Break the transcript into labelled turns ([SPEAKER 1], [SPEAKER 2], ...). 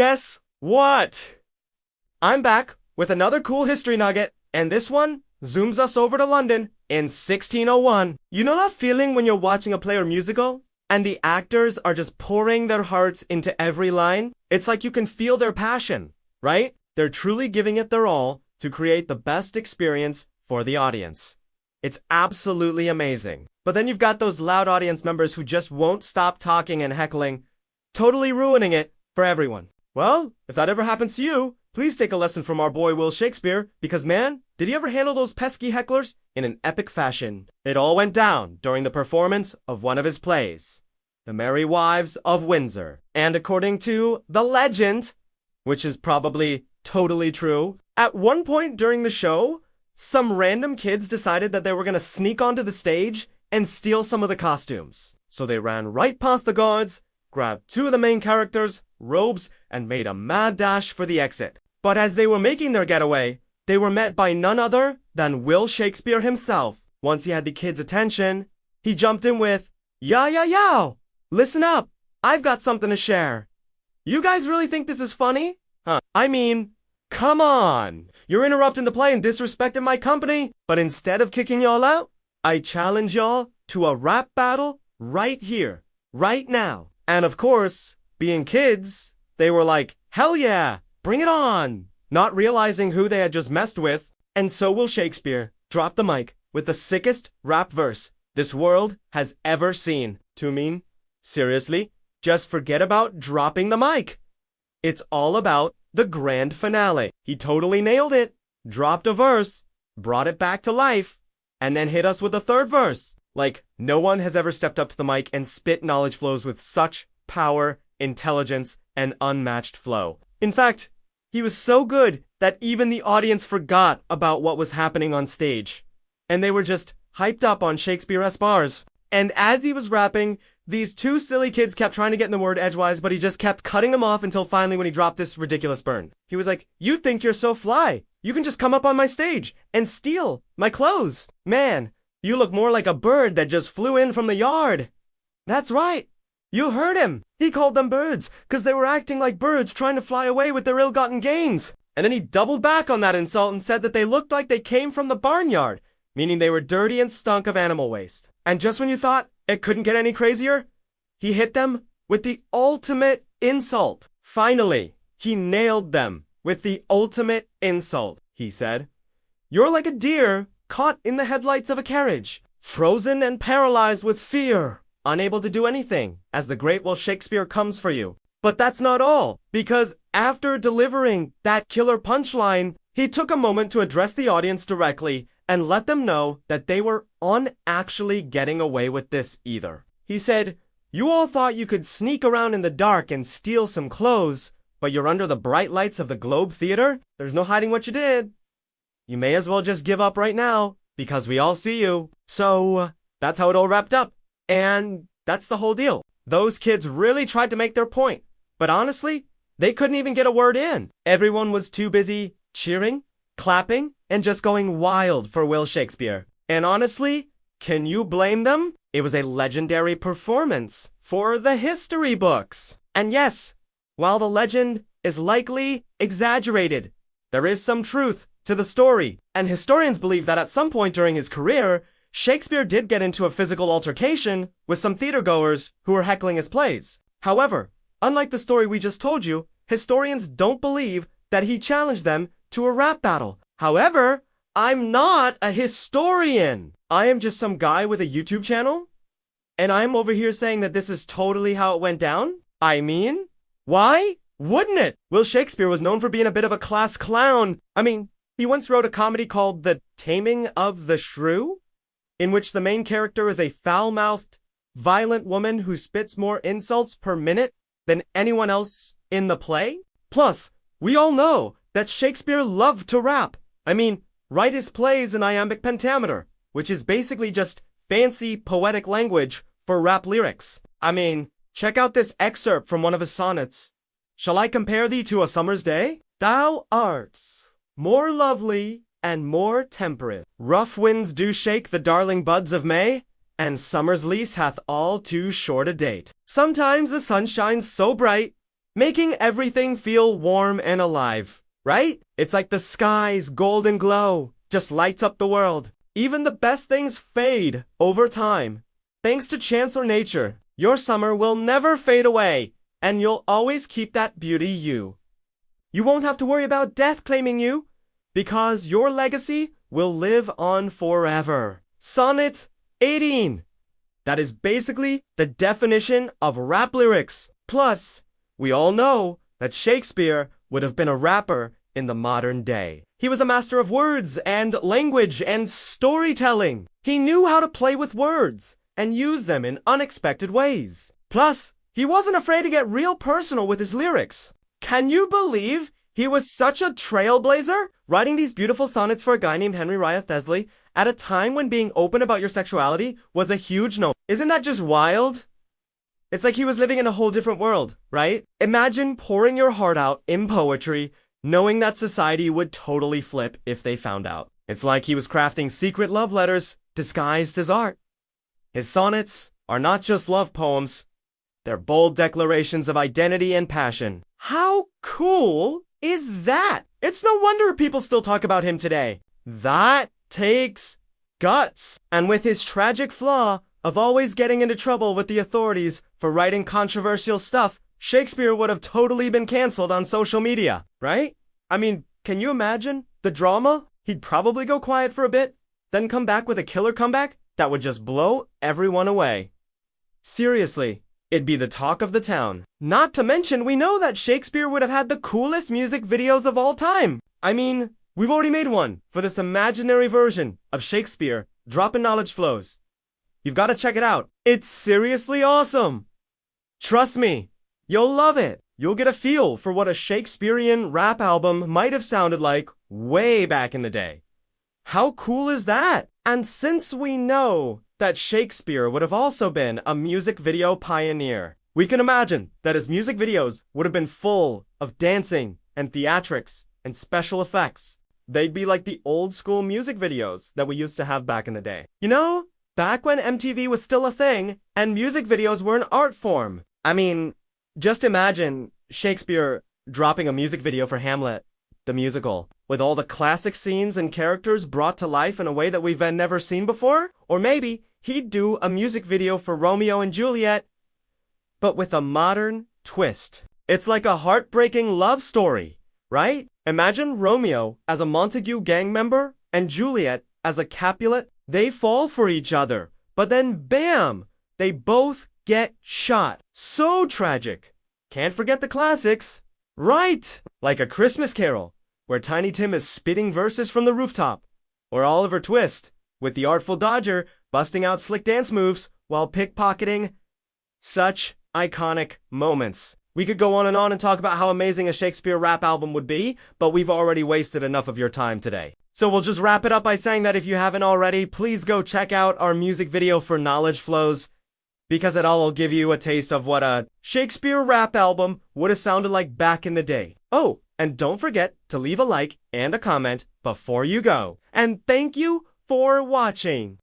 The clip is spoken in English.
[SPEAKER 1] Guess what? I'm back with another cool history nugget, and this one zooms us over to London in 1601. You know that feeling when you're watching a play or musical, and the actors are just pouring their hearts into every line? It's like you can feel their passion, right? They're truly giving it their all to create the best experience for the audience. It's absolutely amazing. But then you've got those loud audience members who just won't stop talking and heckling, totally ruining it for everyone. Well, if that ever happens to you, please take a lesson from our boy Will Shakespeare, because man, did he ever handle those pesky hecklers in an epic fashion. It all went down during the performance of one of his plays, The Merry Wives of Windsor. And according to the legend, which is probably totally true, at one point during the show, some random kids decided that they were going to sneak onto the stage and steal some of the costumes. So they ran right past the guards, grabbed two of the main characters' robes, and made a mad dash for the exit. But as they were making their getaway, they were met by none other than Will Shakespeare himself. Once he had the kids' attention, he jumped in with, "Yow! Listen up, I've got something to share. You guys really think this is funny? Huh? I mean, come on. You're interrupting the play and disrespecting my company, but instead of kicking y'all out, I challenge y'all to a rap battle right here, right now." And of course, being kids, they were like, "Hell yeah, bring it on," not realizing who they had just messed with. And so Will Shakespeare dropped the mic with the sickest rap verse this world has ever seen. To mean, seriously, just forget about dropping the mic. It's all about the grand finale. He totally nailed it, dropped a verse, brought it back to life, and then hit us with a third verse. Like, no one has ever stepped up to the mic and spit knowledge flows with such power, intelligence, and unmatched flow. In fact, he was so good that even the audience forgot about what was happening on stage. And they were just hyped up on Shakespeare-esque bars. And as he was rapping, these two silly kids kept trying to get in the word edgewise, but he just kept cutting them off until finally when he dropped this ridiculous burn. He was like, "You think you're so fly. You can just come up on my stage and steal my clothes. Man, you look more like a bird that just flew in from the yard." That's right. You heard him. He called them birds because they were acting like birds trying to fly away with their ill-gotten gains. And then he doubled back on that insult and said that they looked like they came from the barnyard, meaning they were dirty and stunk of animal waste. And just when you thought it couldn't get any crazier, he hit them with the ultimate insult. Finally, he nailed them with the ultimate insult. He said, "You're like a deer caught in the headlights of a carriage, frozen and paralyzed with fear, unable to do anything, as the great Will Shakespeare comes for you." But that's not all, because after delivering that killer punchline, he took a moment to address the audience directly and let them know that they were actually getting away with this either. He said, "You all thought you could sneak around in the dark and steal some clothes, but you're under the bright lights of the Globe Theater? There's no hiding what you did. You may as well just give up right now, because we all see you." So, that's how it all wrapped up. And that's the whole deal. Those kids really tried to make their point, but honestly, they couldn't even get a word in. Everyone was too busy cheering, clapping, and just going wild for Will Shakespeare. And honestly, can you blame them? It was a legendary performance for the history books. And yes, while the legend is likely exaggerated, there is some truth to the story. And historians believe that at some point during his career, Shakespeare did get into a physical altercation with some theatergoers who were heckling his plays. However, unlike the story we just told you, historians don't believe that he challenged them to a rap battle. However, I'm not a historian. I am just some guy with a YouTube channel, and I'm over here saying that this is totally how it went down? I mean, why wouldn't it? Will Shakespeare was known for being a bit of a class clown. I mean, he once wrote a comedy called The Taming of the Shrew, in which the main character is a foul-mouthed, violent woman who spits more insults per minute than anyone else in the play. Plus, we all know that Shakespeare loved to rap. I mean, write his plays in iambic pentameter, which is basically just fancy poetic language for rap lyrics. I mean, check out this excerpt from one of his sonnets. "Shall I compare thee to a summer's day? Thou art more lovely and more temperate. Rough winds do shake the darling buds of May, and summer's lease hath all too short a date. Sometimes the sun shines so bright, making everything feel warm and alive, right? It's like the sky's golden glow just lights up the world. Even the best things fade over time. Thanks to chance or nature, your summer will never fade away, and you'll always keep that beauty you. You won't have to worry about death claiming you, because your legacy will live on forever. Sonnet 18. That is basically the definition of rap lyrics. Plus, we all know that Shakespeare would have been a rapper in the modern day. He was a master of words and language and storytelling. He knew how to play with words and use them in unexpected ways. Plus, he wasn't afraid to get real personal with his lyrics. Can you believe he was such a trailblazer, writing these beautiful sonnets for a guy named Henry Wyatt-Thesilee at a time when being open about your sexuality was a huge no? Isn't that just wild? It's like he was living in a whole different world, right? Imagine pouring your heart out in poetry, knowing that society would totally flip if they found out. It's like he was crafting secret love letters disguised as art. His sonnets are not just love poems, they're bold declarations of identity and passion. How cool is that? It's no wonder people still talk about him today. That takes guts. And with his tragic flaw of always getting into trouble with the authorities for writing controversial stuff, Shakespeare would have totally been canceled on social media, right? I mean, can you imagine the drama? He'd probably go quiet for a bit, then come back with a killer comeback that would just blow everyone away. Seriously, it'd be the talk of the town. Not to mention, we know that Shakespeare would have had the coolest music videos of all time. I mean, we've already made one for this imaginary version of Shakespeare, Droppin' Knowledge Flows. You've got to check it out. It's seriously awesome. Trust me, you'll love it. You'll get a feel for what a Shakespearean rap album might have sounded like way back in the day. How cool is that? And since we know that Shakespeare would have also been a music video pioneer, we can imagine that his music videos would have been full of dancing and theatrics and special effects. They'd be like the old school music videos that we used to have back in the day. You know, back when MTV was still a thing and music videos were an art form. I mean, just imagine Shakespeare dropping a music video for Hamlet, the musical, with all the classic scenes and characters brought to life in a way that we've never seen before. Or maybe he'd do a music video for Romeo and Juliet, but with a modern twist. It's like a heartbreaking love story, right? Imagine Romeo as a Montague gang member and Juliet as a Capulet. They fall for each other, but then bam, they both get shot. So tragic. Can't forget the classics. Right! Like A Christmas Carol, where Tiny Tim is spitting verses from the rooftop. Or Oliver Twist, with the Artful Dodger busting out slick dance moves while pickpocketing. Such iconic moments. We could go on and talk about how amazing a Shakespeare rap album would be, but we've already wasted enough of your time today. So we'll just wrap it up by saying that if you haven't already, please go check out our music video for Knowledge Flows, because it all will give you a taste of what a Shakespeare rap album would have sounded like back in the day. Oh, and don't forget to leave a like and a comment before you go. And thank you for watching.